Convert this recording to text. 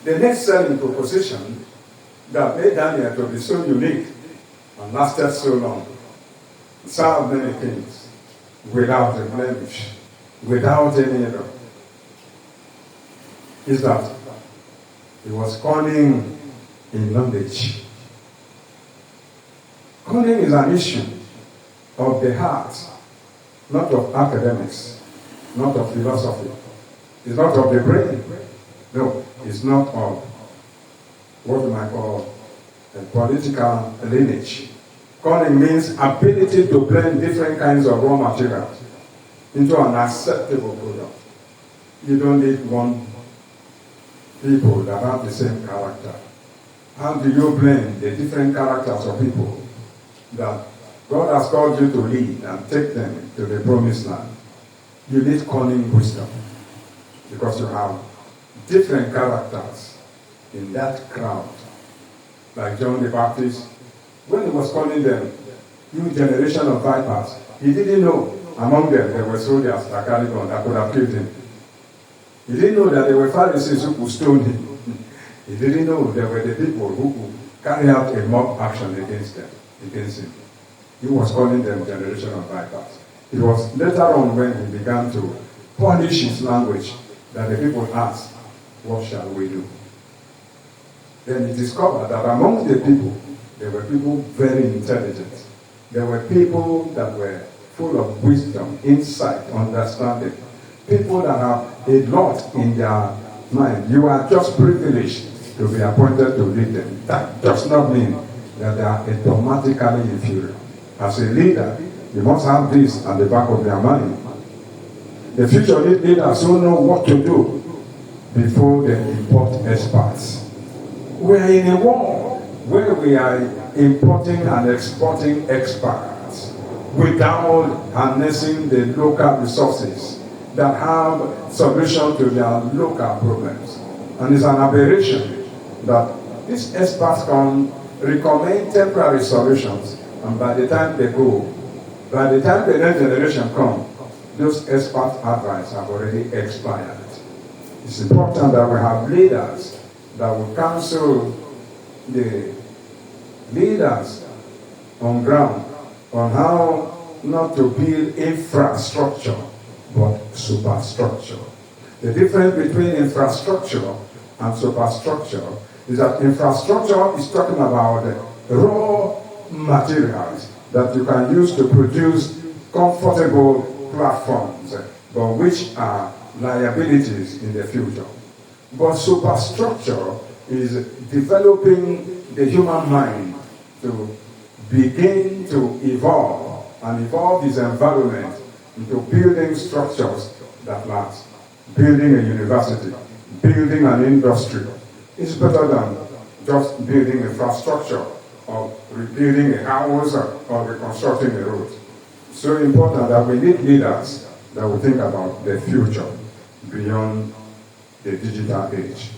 The next selling proposition that made Daniel to be so unique and lasted so long, served many things without a blemish, without any error, is that he was cunning in knowledge. Cunning is an issue of the heart, not of academics, not of philosophy. It's not of the brain. No, it's not of what we might call a political lineage. Cunning means ability to blend different kinds of raw materials into an acceptable product. You don't need one people that have the same character. How do you blend the different characters of people that God has called you to lead and take them to the promised land? You need cunning wisdom, because you have different characters in that crowd. Like John the Baptist, when he was calling them, you generation of vipers, he didn't know among them there were soldiers that carried on that could have killed him. He didn't know that there were Pharisees who could stone him. He didn't know there were the people who could carry out a mob action against him. He was calling them generation of vipers. It was later on when he began to polish his language that the people asked, what shall we do? Then he discovered that among the people, there were people very intelligent. There were people that were full of wisdom, insight, understanding. People that have a lot in their mind. You are just privileged to be appointed to lead them. That does not mean that they are automatically inferior. As a leader, you must have this at the back of their mind. The future leaders who know what to do before they import experts. We are in a world where we are importing and exporting experts without harnessing the local resources that have solution to their local problems. And it's an aberration that these experts can recommend temporary solutions, and by the time they go, by the time the next generation comes, those expert advice have already expired. It's important that we have leaders that will counsel the leaders on ground on how not to build infrastructure, but superstructure. The difference between infrastructure and superstructure is that infrastructure is talking about raw materials that you can use to produce comfortable platforms, but which are liabilities in the future. But superstructure is developing the human mind to begin to evolve and evolve his environment into building structures that last. Building a university, building an industry is better than just building infrastructure or rebuilding a house or reconstructing a road. It's so important that we need leaders that will think about the future beyond the digital age.